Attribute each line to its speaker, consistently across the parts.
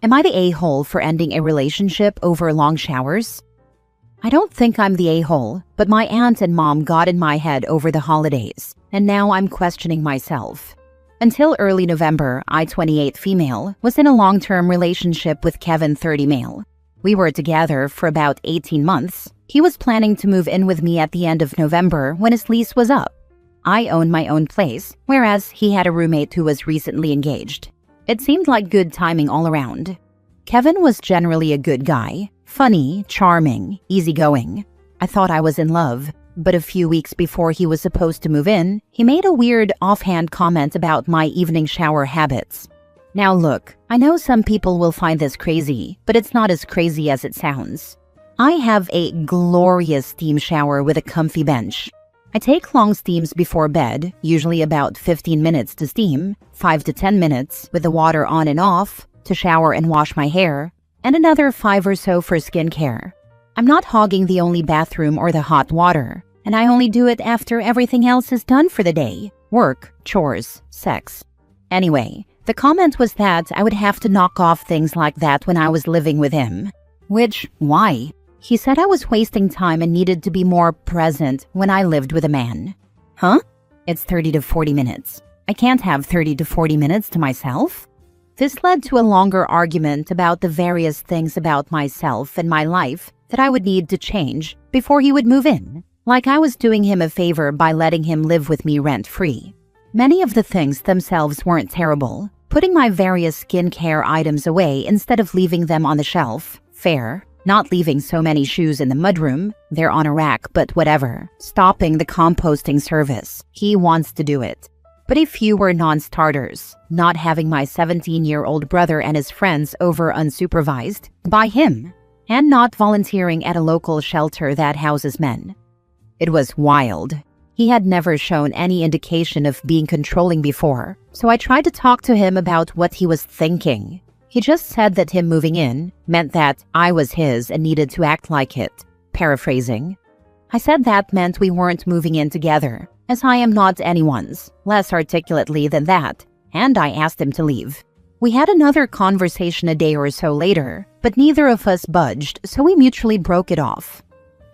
Speaker 1: Am I the a-hole for ending a relationship over long showers? I don't think I'm the a-hole, but my aunt and mom got in my head over the holidays, and now I'm questioning myself. Until early November, I, 28 female, was in a long-term relationship with Kevin, 30 male. We were together for about 18 months. He was planning to move in with me at the end of November when his lease was up. I owned my own place, whereas he had a roommate who was recently engaged. It seemed like good timing all around. Kevin was generally a good guy, funny, charming, easygoing. I thought I was in love, but a few weeks before he was supposed to move in, he made a weird offhand comment about my evening shower habits. Now look, I know some people will find this crazy, but it's not as crazy as it sounds. I have a glorious steam shower with a comfy bench. I take long steams before bed, usually about 15 minutes to steam, 5 to 10 minutes with the water on and off to shower and wash my hair, and another 5 or so for skincare. I'm not hogging the only bathroom or the hot water, and I only do it after everything else is done for the day: work, chores, sex. Anyway, the comment was that I would have to knock off things like that when I was living with him. Which, why? He said I was wasting time and needed to be more present when I lived with a man. Huh? It's 30 to 40 minutes. I can't have 30 to 40 minutes to myself? This led to a longer argument about the various things about myself and my life that I would need to change before he would move in, like I was doing him a favor by letting him live with me rent-free. Many of the things themselves weren't terrible. Putting my various skincare items away instead of leaving them on the shelf, fair. Not leaving so many shoes in the mudroom, they're on a rack, but whatever. Stopping the composting service, he wants to do it. But a few were non-starters. Not having my 17-year-old brother and his friends over unsupervised by him, and not volunteering at a local shelter that houses men. It was wild. He had never shown any indication of being controlling before, so I tried to talk to him about what he was thinking. He just said that him moving in meant that I was his and needed to act like it. Paraphrasing. I said that meant we weren't moving in together, as I am not anyone's, less articulately than that, and I asked him to leave. We had another conversation a day or so later, but neither of us budged, so we mutually broke it off.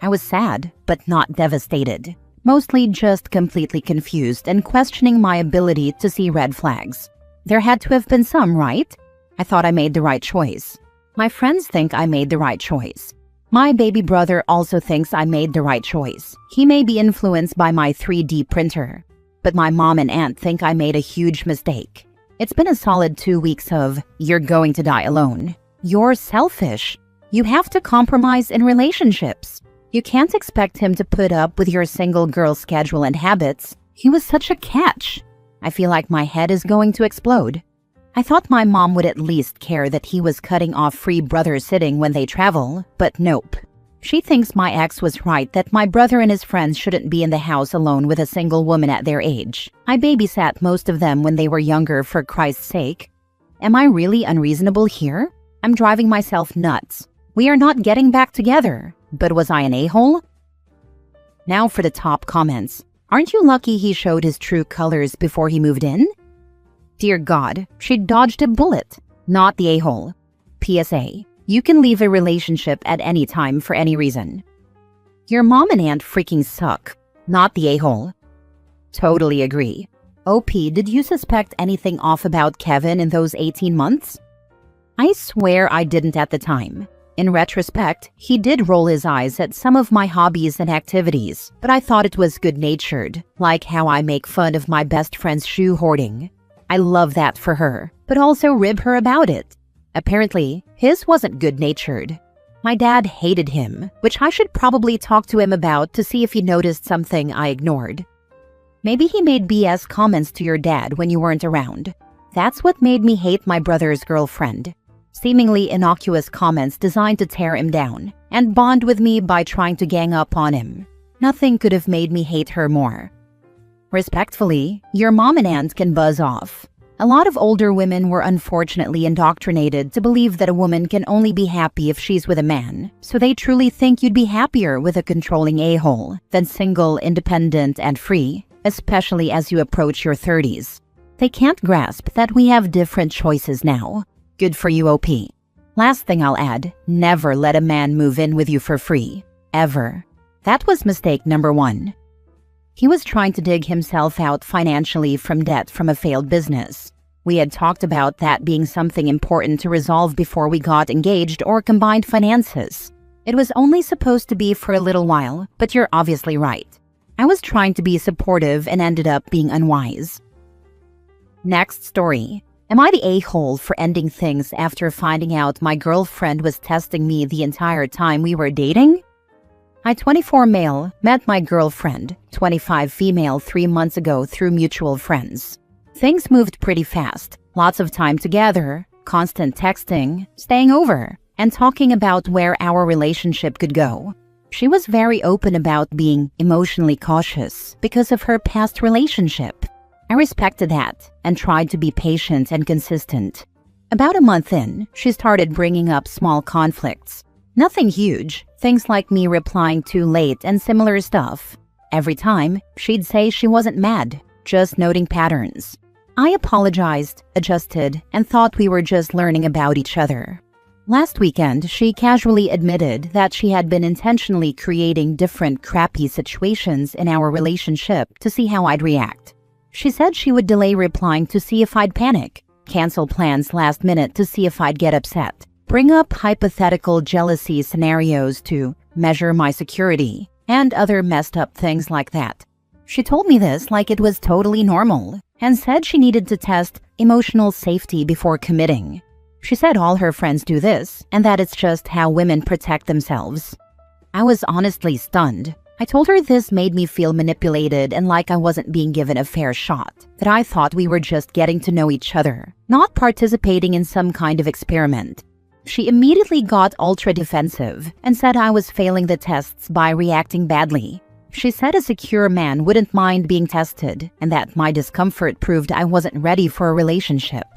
Speaker 1: I was sad, but not devastated. Mostly just completely confused and questioning my ability to see red flags. There had to have been some, right? I thought I made the right choice. My friends think I made the right choice. My baby brother also thinks I made the right choice. He may be influenced by my 3D printer. But my mom and aunt think I made a huge mistake. It's been a solid 2 weeks of, "You're going to die alone. You're selfish. You have to compromise in relationships. You can't expect him to put up with your single girl schedule and habits. He was such a catch." I feel like my head is going to explode. I thought my mom would at least care that he was cutting off free brother sitting when they travel, but nope. She thinks my ex was right that my brother and his friends shouldn't be in the house alone with a single woman at their age. I babysat most of them when they were younger, for Christ's sake. Am I really unreasonable here? I'm driving myself nuts. We are not getting back together. But was I an a-hole? Now for the top comments. Aren't you lucky he showed his true colors before he moved in? Dear God, she dodged a bullet. Not the a-hole. PSA. You can leave a relationship at any time for any reason. Your mom and aunt freaking suck. Not the a-hole. Totally agree. OP, did you suspect anything off about Kevin in those 18 months? I swear I didn't at the time. In retrospect, he did roll his eyes at some of my hobbies and activities, but I thought it was good-natured, like how I make fun of my best friend's shoe hoarding. I love that for her, but also rib her about it. Apparently, his wasn't good-natured. My dad hated him, which I should probably talk to him about to see if he noticed something I ignored. Maybe he made BS comments to your dad when you weren't around. That's what made me hate my brother's girlfriend. Seemingly innocuous comments designed to tear him down and bond with me by trying to gang up on him. Nothing could have made me hate her more. Respectfully, your mom and aunt can buzz off. A lot of older women were unfortunately indoctrinated to believe that a woman can only be happy if she's with a man, so they truly think you'd be happier with a controlling a-hole than single, independent, and free, especially as you approach your 30s. They can't grasp that we have different choices now. Good for you, OP. Last thing I'll add, never let a man move in with you for free. Ever. That was mistake number 1. He was trying to dig himself out financially from debt from a failed business. We had talked about that being something important to resolve before we got engaged or combined finances. It was only supposed to be for a little while, but you're obviously right. I was trying to be supportive and ended up being unwise. Next story. Am I the a-hole for ending things after finding out my girlfriend was testing me the entire time we were dating? I, 24 male, met my girlfriend, 25 female, 3 months ago through mutual friends. Things moved pretty fast. Lots of time together, constant texting, staying over, and talking about where our relationship could go. She was very open about being emotionally cautious because of her past relationship. I respected that and tried to be patient and consistent. About a month in, she started bringing up small conflicts. Nothing huge, things like me replying too late and similar stuff. Every time, she'd say she wasn't mad, just noting patterns. I apologized, adjusted, and thought we were just learning about each other. Last weekend, she casually admitted that she had been intentionally creating different crappy situations in our relationship to see how I'd react. She said she would delay replying to see if I'd panic, cancel plans last minute to see if I'd get upset, bring up hypothetical jealousy scenarios to measure my security, and other messed up things like that. She told me this like it was totally normal, and said she needed to test emotional safety before committing. She said all her friends do this, and that it's just how women protect themselves. I was honestly stunned. I told her this made me feel manipulated and like I wasn't being given a fair shot, that I thought we were just getting to know each other, not participating in some kind of experiment. She immediately got ultra defensive and said I was failing the tests by reacting badly. She said a secure man wouldn't mind being tested and that my discomfort proved I wasn't ready for a relationship.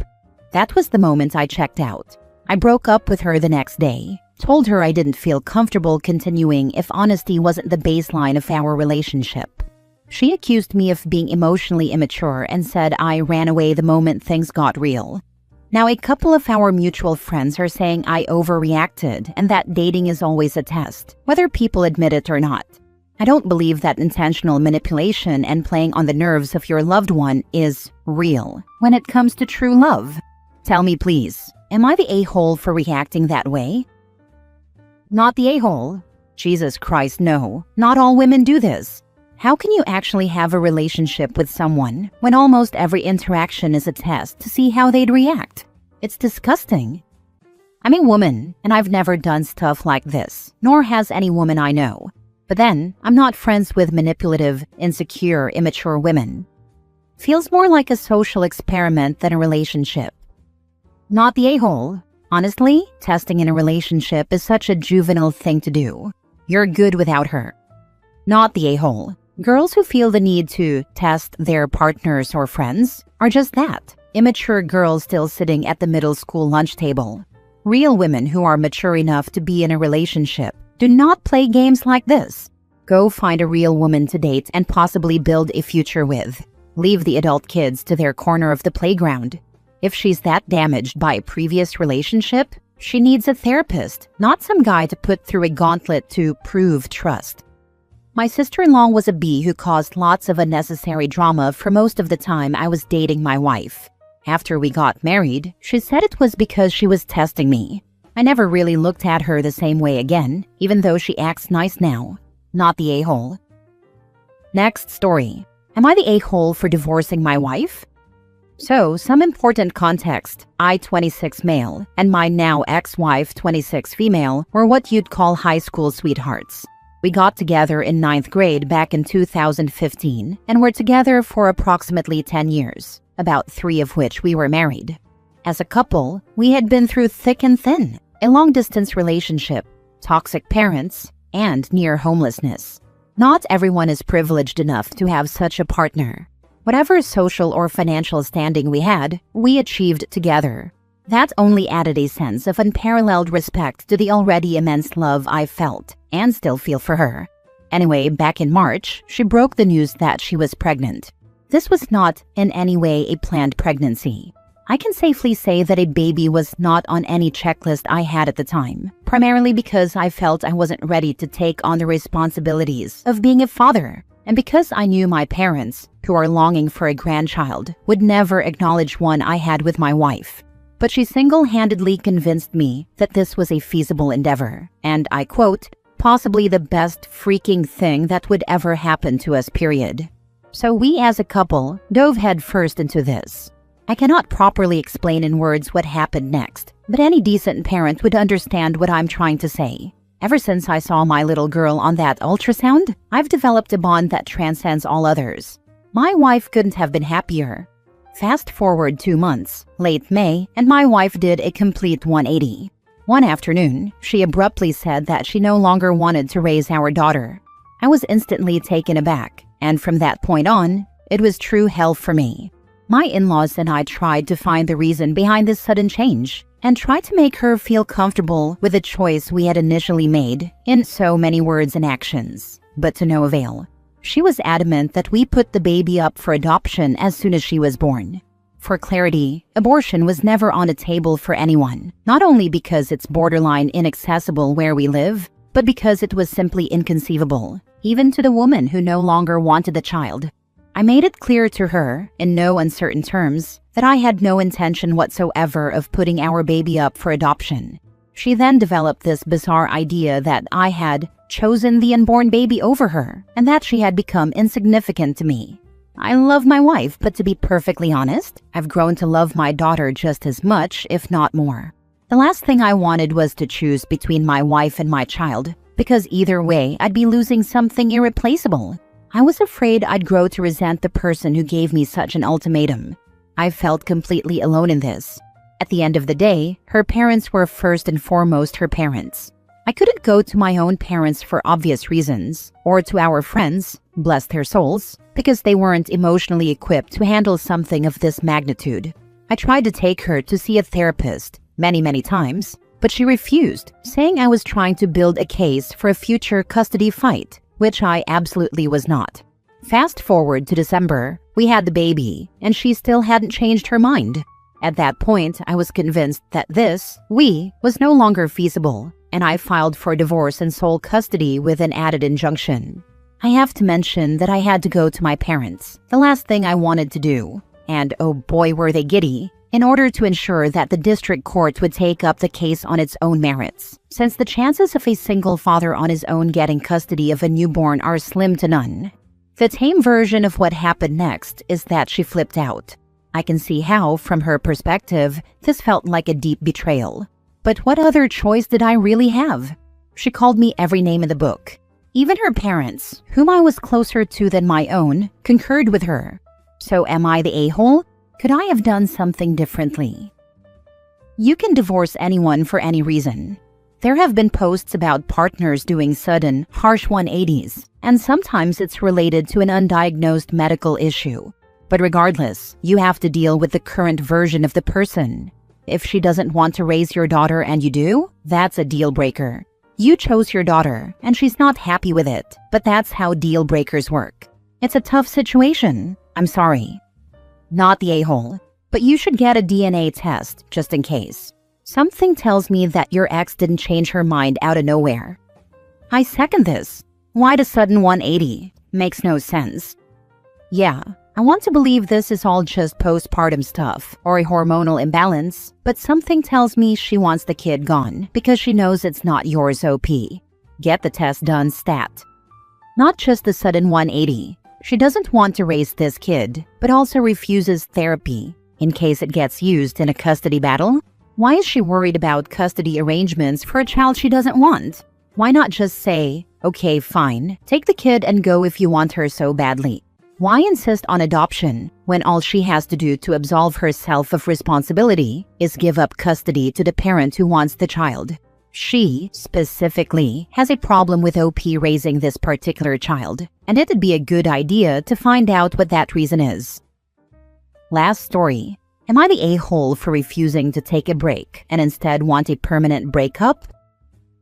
Speaker 1: That was the moment I checked out. I broke up with her the next day. Told her I didn't feel comfortable continuing if honesty wasn't the baseline of our relationship. She accused me of being emotionally immature and said I ran away the moment things got real. Now, a couple of our mutual friends are saying I overreacted and that dating is always a test, whether people admit it or not. I don't believe that intentional manipulation and playing on the nerves of your loved one is real when it comes to true love. Tell me please, am I the a-hole for reacting that way? Not the a-hole? Jesus Christ, no. Not all women do this. How can you actually have a relationship with someone when almost every interaction is a test to see how they'd react? It's disgusting. I'm a woman, and I've never done stuff like this, nor has any woman I know. But then, I'm not friends with manipulative, insecure, immature women. Feels more like a social experiment than a relationship. Not the a-hole. Honestly, testing in a relationship is such a juvenile thing to do. You're good without her. Not the a-hole. Girls who feel the need to test their partners or friends are just that. Immature girls still sitting at the middle school lunch table. Real women who are mature enough to be in a relationship do not play games like this. Go find a real woman to date and possibly build a future with. Leave the adult kids to their corner of the playground. If she's that damaged by a previous relationship, she needs a therapist, not some guy to put through a gauntlet to prove trust. My sister-in-law was a bee who caused lots of unnecessary drama for most of the time I was dating my wife. After we got married, she said it was because she was testing me. I never really looked at her the same way again, even though she acts nice now. Not the a-hole. Next story. Am I the a-hole for divorcing my wife? So, some important context. I, 26 male, and my now ex-wife, 26 female, were what you'd call high school sweethearts. We got together in 9th grade back in 2015 and were together for approximately 10 years, about 3 of which we were married. As a couple, we had been through thick and thin, a long-distance relationship, toxic parents, and near homelessness. Not everyone is privileged enough to have such a partner. Whatever social or financial standing we had, we achieved together. That only added a sense of unparalleled respect to the already immense love I felt and still feel for her. Anyway, back in March, she broke the news that she was pregnant. This was not in any way a planned pregnancy. I can safely say that a baby was not on any checklist I had at the time, primarily because I felt I wasn't ready to take on the responsibilities of being a father, and because I knew my parents, who are longing for a grandchild, would never acknowledge one I had with my wife. But she single-handedly convinced me that this was a feasible endeavor, and I quote, possibly the best freaking thing that would ever happen to us, period. So we as a couple dove headfirst into this. I cannot properly explain in words what happened next, but any decent parent would understand what I'm trying to say. Ever since I saw my little girl on that ultrasound, I've developed a bond that transcends all others. My wife couldn't have been happier. Fast forward 2 months, late May, and my wife did a complete 180. One afternoon, she abruptly said that she no longer wanted to raise our daughter. I was instantly taken aback, and from that point on, it was true hell for me. My in-laws and I tried to find the reason behind this sudden change and tried to make her feel comfortable with the choice we had initially made in so many words and actions, but to no avail. She was adamant that we put the baby up for adoption as soon as she was born. For clarity, abortion was never on the table for anyone, not only because it's borderline inaccessible where we live, but because it was simply inconceivable, even to the woman who no longer wanted the child. I made it clear to her, in no uncertain terms, that I had no intention whatsoever of putting our baby up for adoption. She then developed this bizarre idea that I had chosen the unborn baby over her, and that she had become insignificant to me. I love my wife, but to be perfectly honest, I've grown to love my daughter just as much, if not more. The last thing I wanted was to choose between my wife and my child, because either way, I'd be losing something irreplaceable. I was afraid I'd grow to resent the person who gave me such an ultimatum. I felt completely alone in this. At the end of the day, her parents were first and foremost her parents. I couldn't go to my own parents for obvious reasons, or to our friends, bless their souls, because they weren't emotionally equipped to handle something of this magnitude. I tried to take her to see a therapist many times, but she refused, saying I was trying to build a case for a future custody fight, which I absolutely was not. Fast forward to December, we had the baby, and she still hadn't changed her mind. At that point, I was convinced that we was no longer feasible, and I filed for divorce and sole custody with an added injunction. I have to mention that I had to go to my parents, the last thing I wanted to do, and oh boy were they giddy, in order to ensure that the district court would take up the case on its own merits, since the chances of a single father on his own getting custody of a newborn are slim to none. The tame version of what happened next is that she flipped out. I can see how, from her perspective, this felt like a deep betrayal. But what other choice did I really have? She called me every name in the book. Even her parents, whom I was closer to than my own, concurred with her. So am I the a-hole? Could I have done something differently? You can divorce anyone for any reason. There have been posts about partners doing sudden, harsh 180s, and sometimes it's related to an undiagnosed medical issue. But regardless, you have to deal with the current version of the person. If she doesn't want to raise your daughter and you do, that's a deal breaker. You chose your daughter, and she's not happy with it, but that's how deal breakers work. It's a tough situation. I'm sorry. Not the a-hole, but you should get a DNA test just in case. Something tells me that your ex didn't change her mind out of nowhere. I second this. Why the sudden 180? Makes no sense. Yeah, I want to believe this is all just postpartum stuff or a hormonal imbalance, but something tells me she wants the kid gone because she knows it's not yours, OP. Get the test done stat. Not just the sudden 180. She doesn't want to raise this kid, but also refuses therapy in case it gets used in a custody battle. Why is she worried about custody arrangements for a child she doesn't want? Why not just say, okay, fine, take the kid and go if you want her so badly? Why insist on adoption when all she has to do to absolve herself of responsibility is give up custody to the parent who wants the child? She, specifically, has a problem with OP raising this particular child, and it'd be a good idea to find out what that reason is. Last story. Am I the a-hole for refusing to take a break and instead want a permanent breakup?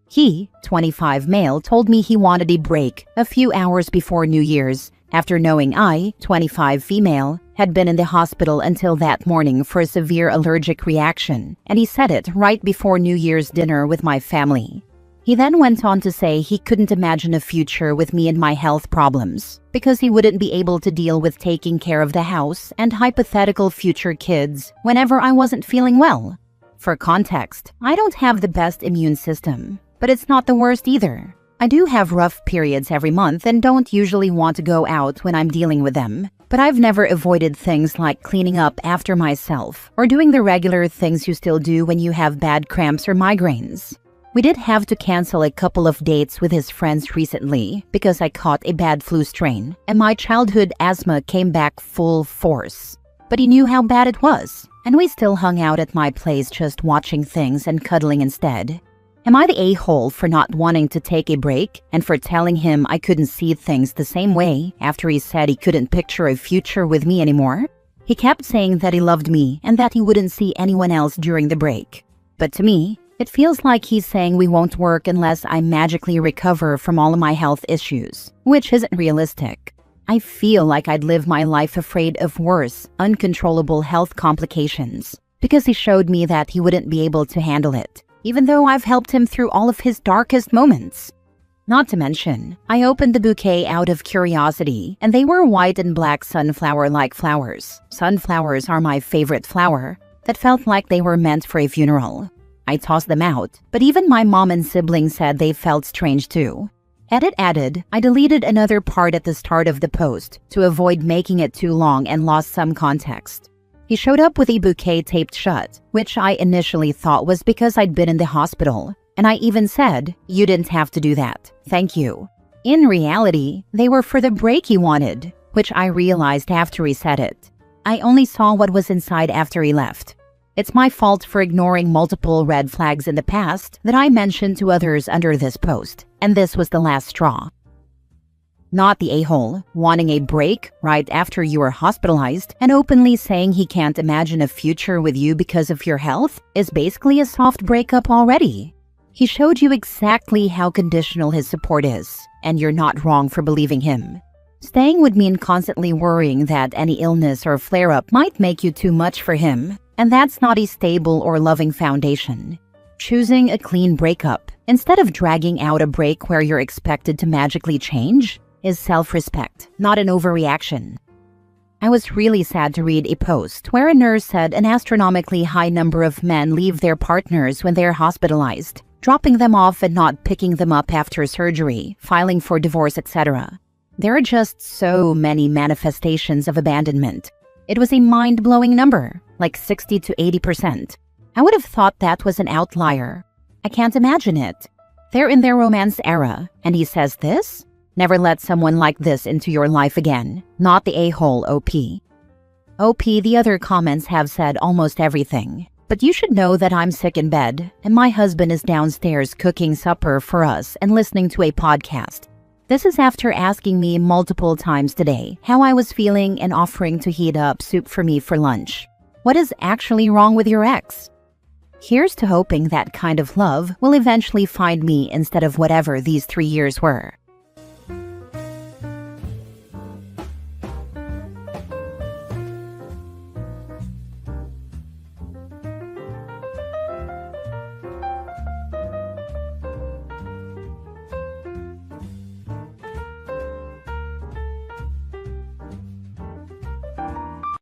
Speaker 1: He, 25 male, told me he wanted a break a few hours before New Year's after knowing I, 25 female, had been in the hospital until that morning for a severe allergic reaction, and he said it right before New Year's dinner with my family. He then went on to say he couldn't imagine a future with me and my health problems because he wouldn't be able to deal with taking care of the house and hypothetical future kids whenever I wasn't feeling well. For context, I don't have the best immune system, but it's not the worst either. I do have rough periods every month and don't usually want to go out when I'm dealing with them, but I've never avoided things like cleaning up after myself or doing the regular things you still do when you have bad cramps or migraines. We did have to cancel a couple of dates with his friends recently because I caught a bad flu strain and my childhood asthma came back full force. But he knew how bad it was, and we still hung out at my place just watching things and cuddling instead. Am I the a-hole for not wanting to take a break and for telling him I couldn't see things the same way after he said he couldn't picture a future with me anymore? He kept saying that he loved me and that he wouldn't see anyone else during the break. But to me, it feels like he's saying we won't work unless I magically recover from all of my health issues, which isn't realistic. I feel like I'd live my life afraid of worse, uncontrollable health complications because he showed me that he wouldn't be able to handle it, even though I've helped him through all of his darkest moments. Not to mention, I opened the bouquet out of curiosity, and they were white and black sunflower-like flowers. Sunflowers are my favorite flower that felt like they were meant for a funeral. I tossed them out, but even my mom and siblings said they felt strange too. Edit added, I deleted another part at the start of the post to avoid making it too long and lost some context. He showed up with a bouquet taped shut, which I initially thought was because I'd been in the hospital, and I even said, you didn't have to do that, thank you. In reality, they were for the break he wanted, which I realized after he said it. I only saw what was inside after he left. It's my fault for ignoring multiple red flags in the past that I mentioned to others under this post, and this was the last straw. Not the a-hole, wanting a break right after you were hospitalized and openly saying he can't imagine a future with you because of your health is basically a soft breakup already. He showed you exactly how conditional his support is, and you're not wrong for believing him. Staying would mean constantly worrying that any illness or flare-up might make you too much for him, and that's not a stable or loving foundation. Choosing a clean breakup instead of dragging out a break where you're expected to magically change is self-respect, not an overreaction. I was really sad to read a post where a nurse said an astronomically high number of men leave their partners when they're hospitalized, dropping them off and not picking them up after surgery, filing for divorce, etc. There are just so many manifestations of abandonment. It was a mind-blowing number, like 60 to 80%. I would have thought that was an outlier. I can't imagine it. They're in their romance era, and he says this? Never let someone like this into your life again. Not the a-hole, OP. OP, the other comments have said almost everything. But you should know that I'm sick in bed, and my husband is downstairs cooking supper for us and listening to a podcast. This is after asking me multiple times today how I was feeling and offering to heat up soup for me for lunch. What is actually wrong with your ex? Here's to hoping that kind of love will eventually find me instead of whatever these 3 years were.